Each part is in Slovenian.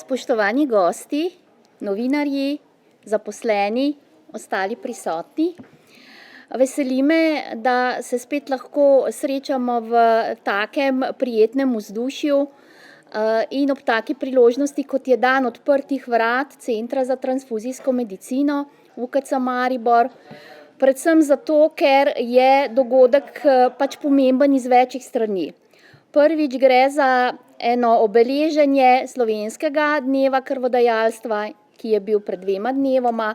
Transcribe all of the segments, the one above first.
Spoštovani gosti, novinarji, zaposleni, ostali prisotni. Veseli me, da se spet lahko srečamo v takem prijetnem vzdušju in ob taki priložnosti, kot je dan odprtih vrat Centra za transfuzijsko medicino UKC Maribor. Predvsem zato, ker je dogodek pač pomemben iz večjih strani. Prvič gre za eno obeleženje slovenskega dneva krvodajalstva, ki je bil pred 2 dnevoma,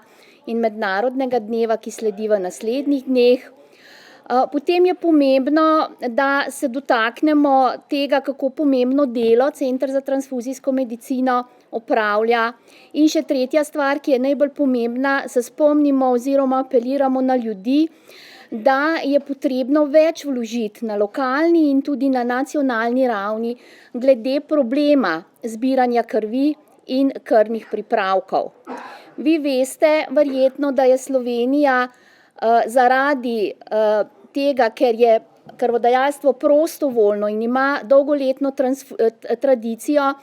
in mednarodnega dneva, ki sledi v naslednjih dneh. Potem je pomembno, da se dotaknemo tega, kako pomembno delo Center za transfuzijsko medicino opravlja. In še tretja stvar, ki je najbolj pomembna, se spomnimo oziroma apeliramo na ljudi, da je potrebno več vložiti na lokalni in tudi na nacionalni ravni glede problema zbiranja krvi in krvnih pripravkov. Vi veste verjetno, da je Slovenija zaradi tega, ker je krvodajalstvo prostovoljno in ima dolgoletno tradicijo,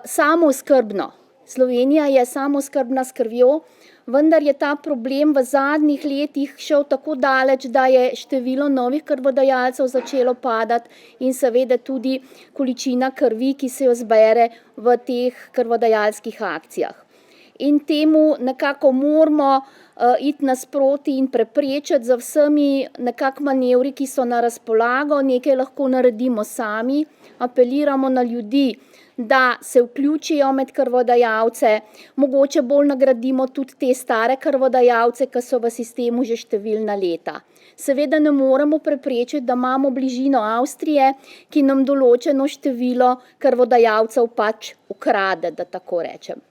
samooskrbno. Slovenija je samooskrbna s krvjo, vendar je ta problem v zadnjih letih šel tako daleč, da je število novih krvodajalcev začelo padati in seveda tudi količina krvi, ki se jo zbere v teh krvodajalskih akcijah. In temu nekako moramo iti nasproti in preprečiti z vsemi nekako manevri, ki so na razpolago, nekaj lahko naredimo sami, apeliramo na ljudi, da se vključijo med krvodajalce, mogoče bolj nagradimo tudi te stare krvodajalce, ki so v sistemu že številna leta. Seveda ne moremo preprečiti, da imamo bližino Avstrije, ki nam določeno število krvodajalcev pač ukrade, da tako rečem.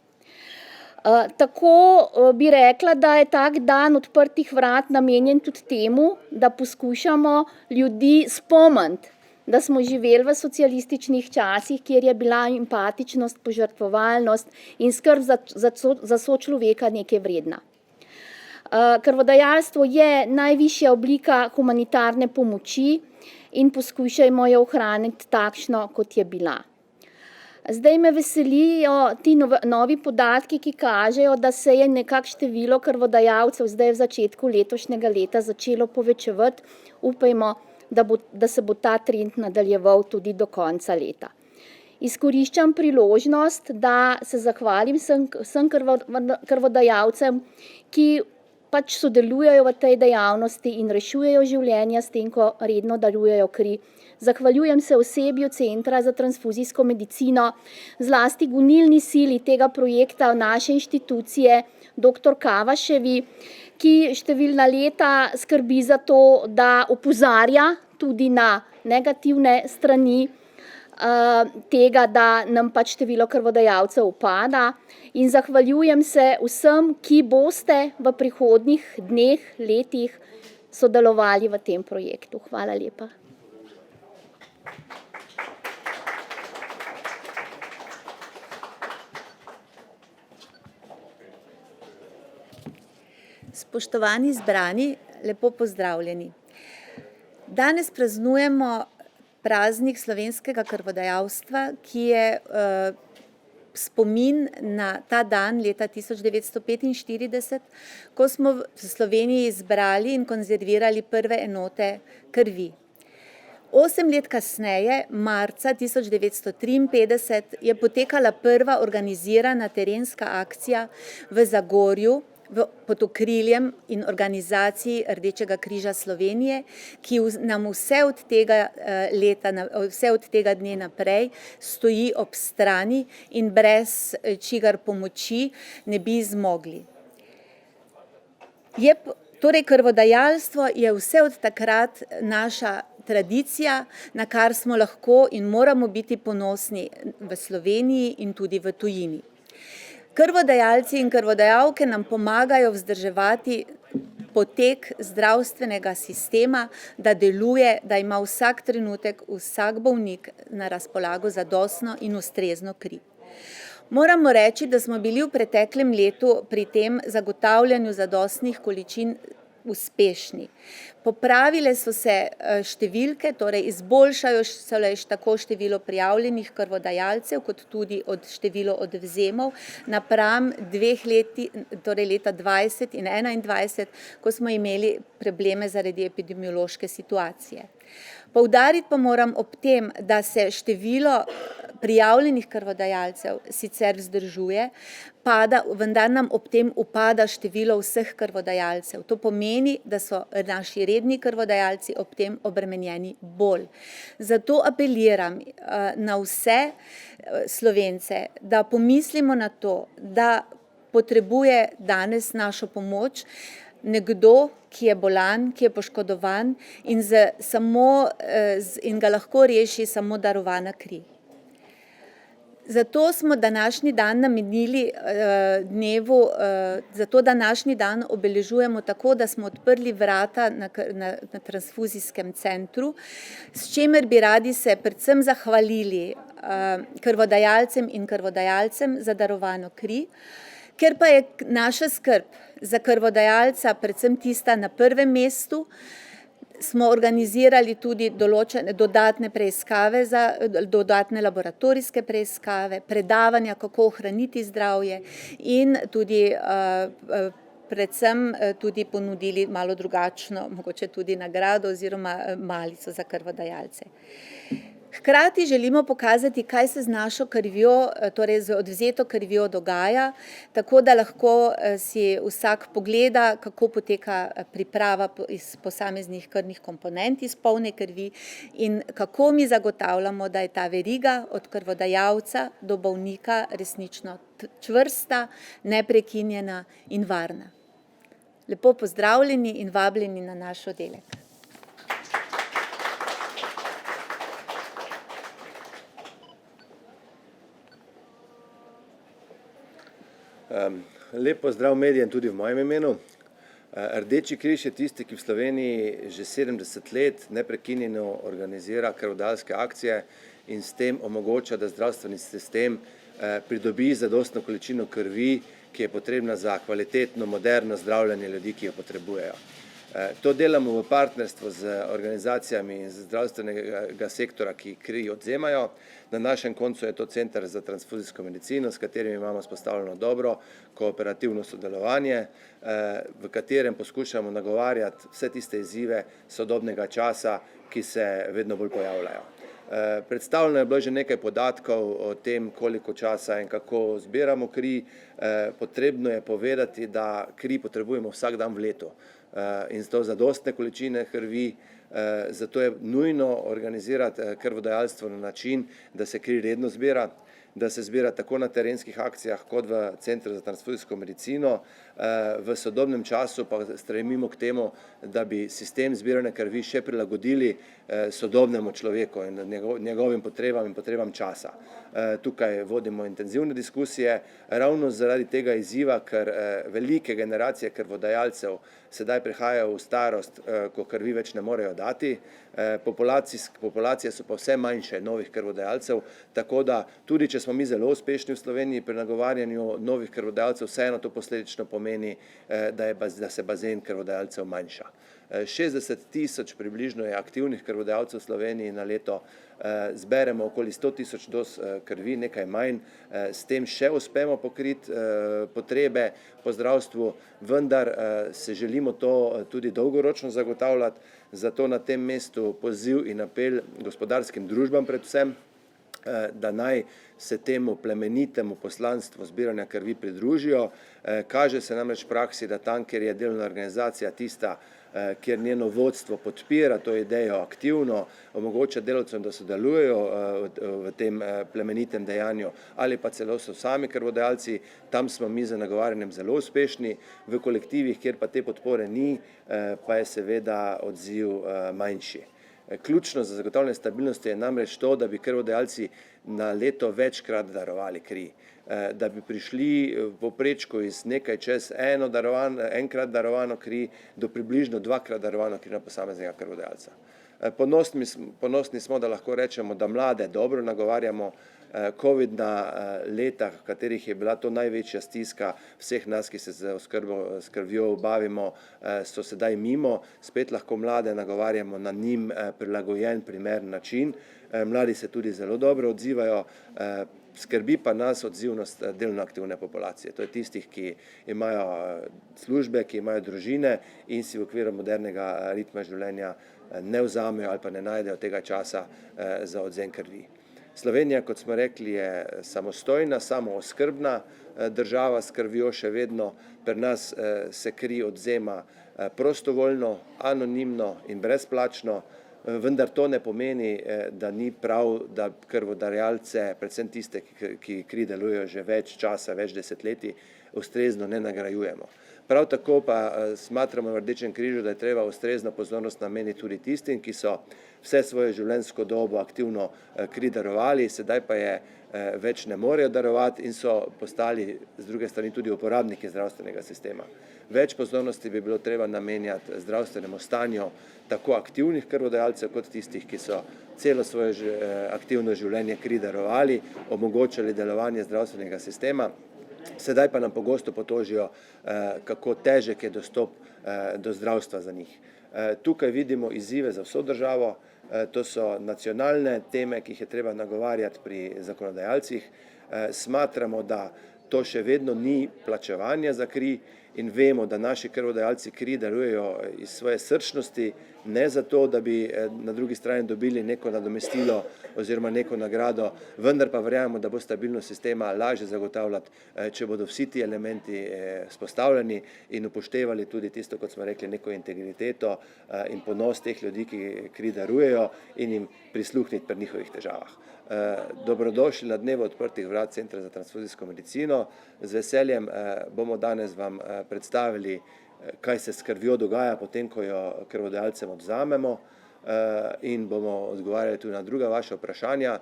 Tako bi rekla, da je tak dan odprtih vrat namenjen tudi temu, da poskušamo ljudi spomniti, da smo živeli v socialističnih časih, kjer je bila empatičnost, požrtvovalnost in skrb za sočloveka nekaj vredna. Krvodajalstvo je najvišja oblika humanitarne pomoči in poskušajmo jo ohraniti takšno, kot je bila. Zdaj me veselijo ti novi podatki, ki kažejo, da se je nekako število krvodajalcev zdaj v začetku letošnjega leta začelo povečevati. Upajmo, da se bo ta trend nadaljeval tudi do konca leta. Izkoriščam priložnost, da se zahvalim vsem krvodajalcem, ki pač sodelujejo v tej dejavnosti in rešujejo življenja s tem, ko redno darujejo kri. Zahvaljujem se osebju Centra za transfuzijsko medicino, zlasti gonilni sili tega projekta naše inštitucije, dr. Kavaševi, ki številna leta skrbi za to, da opozarja tudi na negativne strani tega, da nam pač število krvodajalcev upada. In zahvaljujem se vsem, ki boste v prihodnjih dneh, letih sodelovali v tem projektu. Hvala lepa. Spoštovani zbrani, lepo pozdravljeni. Danes praznujemo praznik slovenskega krvodajalstva, ki je spomin na ta dan leta 1945, ko smo v Sloveniji zbrali in konzervirali prve enote krvi. 8 let kasneje, marca 1953, je potekala prva organizirana terenska akcija v Zagorju pod okriljem in organizaciji Rdečega križa Slovenije, ki nam vse od tega dne naprej stoji ob strani in brez čigar pomoči ne bi zmogli. Torej, krvodajalstvo je vse od takrat naša tradicija, na kar smo lahko in moramo biti ponosni v Sloveniji in tudi v tujini. Krvodajalci in krvodajalke nam pomagajo vzdrževati potek zdravstvenega sistema, da deluje, da ima vsak trenutek, vsak bolnik na razpolago zadostno in ustrezno kri. Moramo reči, da smo bili v preteklem letu pri tem zagotavljanju zadostnih količin uspešni. Popravile so se številke, torej izboljšajo se tako število prijavljenih krvodajalcev, kot tudi število odvzemov napram 2 leti, torej leta 20 in 21, ko smo imeli probleme zaradi epidemiološke situacije. Poudariti pa moram ob tem, da se število prijavljenih krvodajalcev sicer vzdržuje, vendar nam ob tem upada število vseh krvodajalcev. To pomeni, da so naši redni krvodajalci ob tem obremenjeni bolj. Zato apeliram na vse Slovence, da pomislimo na to, da potrebuje danes našo pomoč nekdo, ki je bolan, ki je poškodovan in ga lahko reši samo darovana kri. Zato smo današnji dan namenili zato današnji dan obeležujemo tako, da smo odprli vrata na transfuzijskem centru, s čimer bi radi se predvsem zahvalili krvodajalcem in krvodajalcem za darovano kri, ker pa je naša skrb za krvodajalca predvsem tista na prvem mestu, smo organizirali tudi določene dodatne preiskave, dodatne laboratorijske preiskave, predavanja, kako ohraniti zdravje in tudi predvsem tudi ponudili malo drugačno, mogoče tudi nagrado oziroma malico za krvodajalce. Hkrati želimo pokazati, kaj se z našo krvjo, torej z odvzeto krvjo dogaja, tako da lahko si vsak pogleda, kako poteka priprava iz posameznih krvnih komponent iz polne krvi in kako mi zagotavljamo, da je ta veriga od krvodajalca do bolnika resnično čvrsta, neprekinjena in varna. Lepo pozdravljeni in vabljeni na naš oddelek. Lep pozdrav medijem tudi v mojem imenu. Rdeči križ je tisti, ki v Sloveniji že 70 let neprekinjeno organizira krvodajalske akcije in s tem omogoča, da zdravstveni sistem pridobi zadostno količino krvi, ki je potrebna za kvalitetno, moderno zdravljenje ljudi, ki jo potrebujejo. To delamo v partnerstvu z organizacijami iz zdravstvenega sektora, ki kri odvzemajo. Na našem koncu je to Center za transfuzijsko medicino, s katerim imamo vzpostavljeno dobro kooperativno sodelovanje, v katerem poskušamo nagovarjati vse tiste izzive sodobnega časa, ki se vedno bolj pojavljajo. Predstavljeno je bilo že nekaj podatkov o tem, koliko časa in kako zbiramo kri. Potrebno je povedati, da kri potrebujemo vsak dan v letu in zato zadostne količine krvi, zato je nujno organizirati krvodajalstvo na način, da se kri redno zbira, da se zbira tako na terenskih akcijah kot v Centru za transfuzijsko medicino. V sodobnem času pa stremimo k temu, da bi sistem zbiranja krvi še prilagodili sodobnemu človeku in njegovim potrebam in potrebam časa. Tukaj vodimo intenzivne diskusije, ravno zaradi tega izziva, ker velike generacije krvodajalcev sedaj prihajajo v starost, ko krvi več ne morejo dati. Populacije so pa vse manjše novih krvodajalcev, tako da tudi če smo mi zelo uspešni v Sloveniji pri nagovarjanju novih krvodajalcev, vseeno to posledično pomeni, da se bazen krvodajalcev manjša. 60 000 približno je aktivnih krvodajalcev v Sloveniji na leto, zberemo okoli 100 000 doz krvi, nekaj manj, s tem še uspemo pokriti potrebe po zdravstvu, vendar se želimo to tudi dolgoročno zagotavljati, zato na tem mestu poziv in apel gospodarskim družbam predvsem, da naj se temu plemenitemu poslanstvu zbiranja krvi pridružijo. Kaže se namreč v praksi, da tam, kjer je delovna organizacija tista, kjer njeno vodstvo podpira to idejo aktivno, omogoča delavcem, da sodelujejo v tem plemenitem dejanju ali pa celo so sami krvodajalci, tam smo mi za nagovarjanjem zelo uspešni, v kolektivih, kjer pa te podpore ni, pa je seveda odziv manjši. Ključno za zagotavljanje stabilnosti je namreč to, da bi krvodajalci na leto večkrat darovali kri. Da bi prišli v povprečju iz nekaj čez enkrat darovano kri do približno dvakrat darovano kri na posameznega krvodajalca. Ponosni smo, da lahko rečemo, da mlade dobro nagovarjamo. Covidna leta, v katerih je bila to največja stiska vseh nas, ki se z s krvjo bavimo, so sedaj mimo. Spet lahko mlade nagovarjamo na njim prilagojen, primeren način. Mladi se tudi zelo dobro odzivajo. Skrbi pa nas odzivnost delno aktivne populacije. To je tistih, ki imajo službe, ki imajo družine in si v okviru modernega ritma življenja ne vzamejo ali pa ne najdejo tega časa za odvzem krvi. Slovenija, kot smo rekli, je samostojna, samooskrbna država s krvjo še vedno. Pri nas se kri odvzema prostovoljno, anonimno in brezplačno, vendar to ne pomeni, da ni prav, da krvodajalce, predvsem tiste, ki kri delujejo že več časa, več desetletij, ustrezno ne nagrajujemo. Prav tako pa smatramo v Rdečem križu, da je treba ustrezno pozornost nameniti tudi tistim, ki so vse svojo življenjsko dobo aktivno kri darovali, sedaj pa je več ne morejo darovati in so postali z druge strani tudi uporabniki zdravstvenega sistema. Več pozornosti bi bilo treba namenjati zdravstvenemu stanju tako aktivnih krvodajalcev kot tistih, ki so celo svoje aktivno življenje kri darovali, omogočali delovanje zdravstvenega sistema. Sedaj pa nam pogosto potožijo, kako težek je dostop do zdravstva za njih. Tukaj vidimo izzive za vso državo, to so nacionalne teme, ki jih je treba nagovarjati pri zakonodajalcih. Smatramo, da to še vedno ni plačevanje za kri in vemo, da naši krvodajalci kri darujejo iz svoje srčnosti, ne zato, da bi na drugi strani dobili neko nadomestilo oziroma neko nagrado, vendar pa verjamemo, da bo stabilnost sistema lažje zagotavljati, če bodo vsi ti elementi vzpostavljeni in upoštevali tudi tisto, kot smo rekli, neko integriteto in ponos teh ljudi, ki kri darujejo in jim prisluhniti pri njihovih težavah. Dobrodošli na dnevu odprtih vrat Centra za transfuzijsko medicino. Z veseljem bomo danes vam predstavili, kaj se s krvjo dogaja potem, ko jo krvodajalcem odvzamemo in bomo odgovarjali tudi na druga vaša vprašanja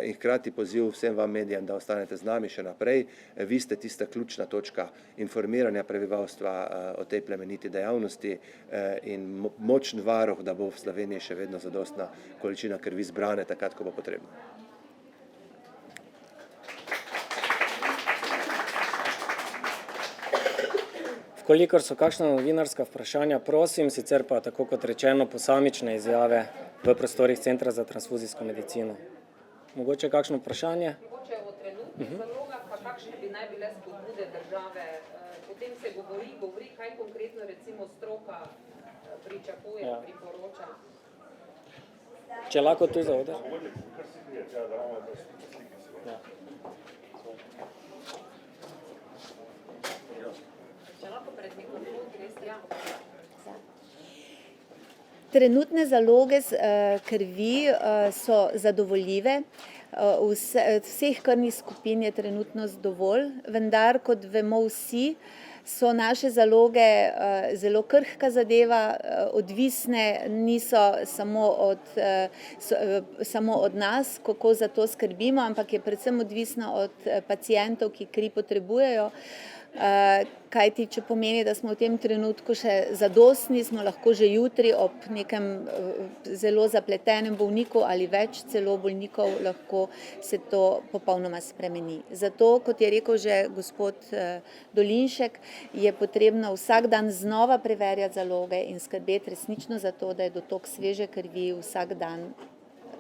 in hkrati poziv vsem vam medijem, da ostanete z nami še naprej. Vi ste tista ključna točka informiranja prebivalstva o tej plemeniti dejavnosti in močen varuh, da bo v Sloveniji še vedno zadostna količina krvi zbrane takrat, ko bo potrebno. Kolikor so kakšna novinarska vprašanja, prosim, sicer pa tako kot rečeno posamične izjave v prostorih Centra za transfuzijsko medicino. Mogoče kakšno vprašanje? Mogoče o trenutnih zalogah, pa kakšne bi naj bile spodbude države. Potem se govori, kaj konkretno recimo stroka pričakuje, priporoča. Če lahko tu za oder. Trenutne zaloge krvi so zadovoljive. Vseh krvnih skupin je trenutno dovolj, vendar, kot vemo vsi, so naše zaloge zelo krhka zadeva, odvisne niso samo od nas, kako za to skrbimo, ampak je predvsem odvisno od pacientov, ki kri potrebujejo. Kajti, če pomeni, da smo v tem trenutku še zadostni, smo lahko že jutri ob nekem zelo zapletenem bolniku ali več celo bolnikov, lahko se to popolnoma spremeni. Zato, kot je rekel že gospod Dolinšek, je potrebno vsak dan znova preverjati zaloge in skrbeti resnično za to, da je dotok sveže krvi vsak dan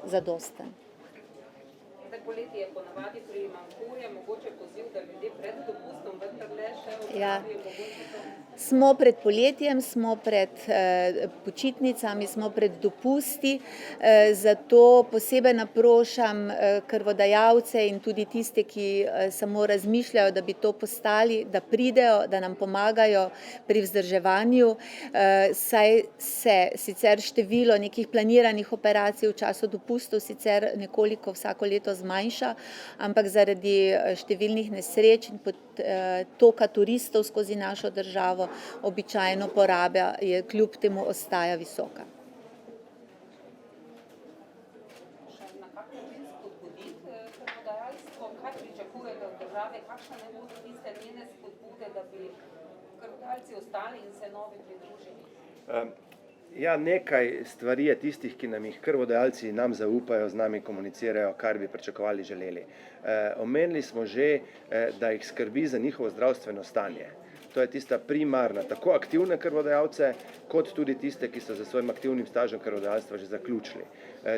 zadosten. Poleti je ponavadi primanjkuje, mogoče poziv, da ljudje pred dopustom vendarle še opravijo mogoče to. Smo pred poletjem, smo pred počitnicami, smo pred dopusti, zato posebej naprošam krvodajalce in tudi tiste, ki samo razmišljajo, da bi to postali, da pridejo, da nam pomagajo pri vzdrževanju, saj se sicer število nekih planiranih operacij v času dopustov sicer nekoliko vsako leto zmanjša, ampak zaradi številnih nesreč in toka turistov skozi našo državo običajno poraba je kljub temu ostaja visoka. Na kak način spodbuditi kakšne ne bodo tiste njene spodbude, da bi krvodajalci ostali in se novi pridružili? Ja, nekaj stvari je tistih, ki nam jih krvodajalci nam zaupajo, z nami komunicirajo, kar bi pričakovali, želeli. Omenili smo že, da jih skrbi za njihovo zdravstveno stanje. To je tista primarna, tako aktivne krvodajalce, kot tudi tiste, ki so za svojim aktivnim stažem krvodajalstva že zaključili.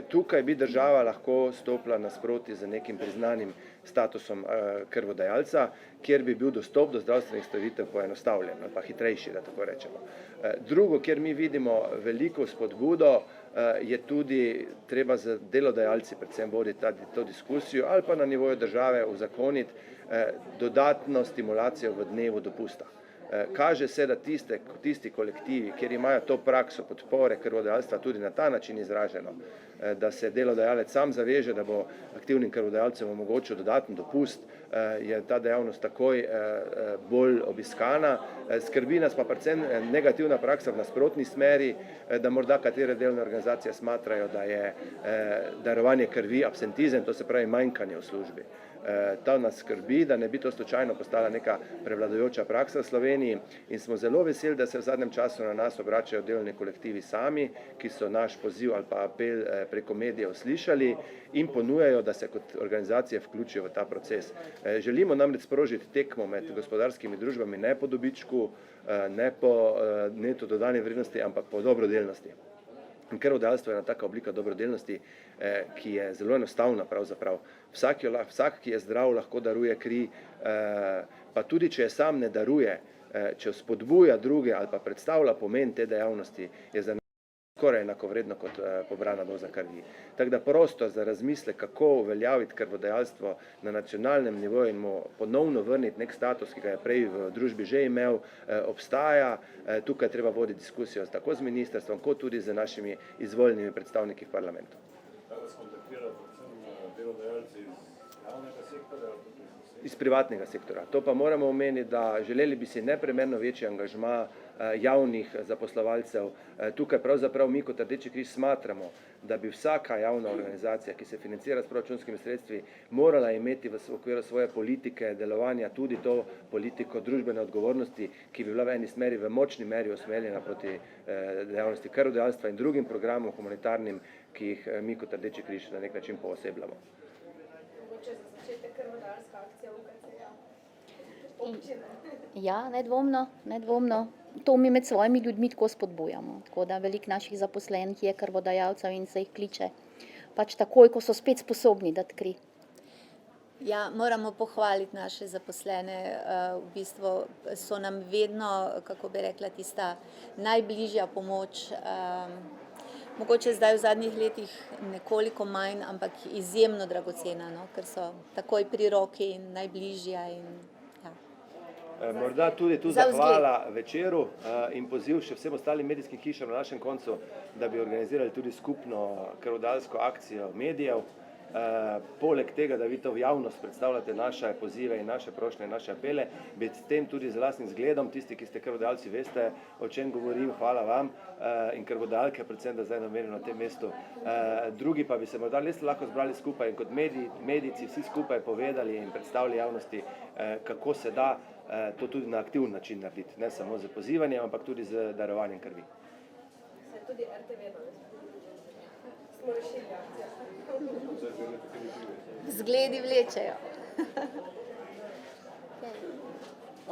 Tukaj bi država lahko stopila nasproti z nekim priznanim statusom krvodajalca, kjer bi bil dostop do zdravstvenih storitev poenostavljen ali pa hitrejši, da tako rečemo. Drugo, kjer mi vidimo veliko spodbudo, je tudi treba z delodajalci predvsem voditi to diskusijo ali pa na nivoju države uzakoniti dodatno stimulacijo v dnevu dopusta. Kaže se, da tisti kolektivi, kjer imajo to prakso podpore krvodajalstva tudi na ta način izraženo, da se delodajalec sam zaveže, da bo aktivnim krvodajalcem omogočil dodaten dopust, je ta dejavnost takoj bolj obiskana. Skrbi nas pa predvsem negativna praksa v nasprotni smeri, da morda katere delovne organizacije smatrajo, da je darovanje krvi absentizem, to se pravi manjkanje v službi. Ta nas skrbi, da ne bi to slučajno postala neka prevladujoča praksa v Sloveniji in smo zelo veseli, da se v zadnjem času na nas obračajo delovni kolektivi sami, ki so naš poziv ali pa apel preko medijev slišali in ponujajo, da se kot organizacije vključijo v ta proces. Želimo namreč sprožiti tekmo med gospodarskimi družbami ne po dobičku, ne po neto dodane vrednosti, ampak po dobrodelnosti. In krvodajalstvo je ena taka oblika dobrodelnosti, ki je zelo enostavna pravzaprav. Vsak, ki je zdrav, lahko daruje kri, pa tudi, če je sam ne daruje, če spodbuja druge ali pa predstavlja pomen te dejavnosti, je za nas skoraj enakovredno kot pobrana doza krvi. Tako da prosto za razmisle, kako uveljaviti krvodajalstvo na nacionalnem nivoju in mu ponovno vrniti nek status, ki ga je prej v družbi že imel, obstaja. Tukaj treba voditi diskusijo tako z ministrstvom, kot tudi z našimi izvoljenimi predstavniki v parlamentu. Iz privatnega sektora. To pa moramo omeniti, da želeli bi si neprimerno večji angažma javnih zaposlovalcev. Tukaj pravzaprav mi kot Rdeči križ smatramo, da bi vsaka javna organizacija, ki se financira s proračunskimi sredstvi, morala imeti v okviru svoje politike delovanja tudi to politiko družbene odgovornosti, ki bi bila v eni smeri, v močni meri usmerjena proti dejavnosti krvodajalstva in drugim programom humanitarnim, ki jih mi kot Rdeči križ na nek način poosebljamo. Mogoče za začetek krvodajalska akcija UKC-ja. Ja, nedvomno. To mi med svojimi ljudmi tako spodbujamo. Tako da veliko naših zaposlenih je krvodajalcev in se jih kliče pač takoj, ko so spet sposobni dati kri. Ja, moramo pohvaliti naše zaposlene. V bistvu so nam vedno, kako bi rekla, tista najbližja pomoč. Mogoče zdaj v zadnjih letih nekoliko manj, ampak izjemno dragocena, no? Ker so takoj pri roki in najbližja. Morda tudi tu zahvala Večeru in poziv še vsem ostalim medijskim hišam na našem koncu, da bi organizirali tudi skupno krvodajalsko akcijo medijev. Poleg tega, da vi to v javnost predstavljate naše pozive in naše prošnje in naše apele, bi s tem tudi z lastnim zgledom, tisti, ki ste krvodajalci, veste, o čem govorim, hvala vam in krvodajalke, predvsem, da zdaj namenjeno na tem mestu. Drugi pa bi se morda res lahko zbrali skupaj in kot medijci vsi skupaj povedali in predstavili javnosti, kako se da to tudi na aktivn način narediti, ne samo z pozivanjem, ampak tudi z darovanjem krvi. Se je tudi RTV smo rešili akcijo. Zgledi vlečejo.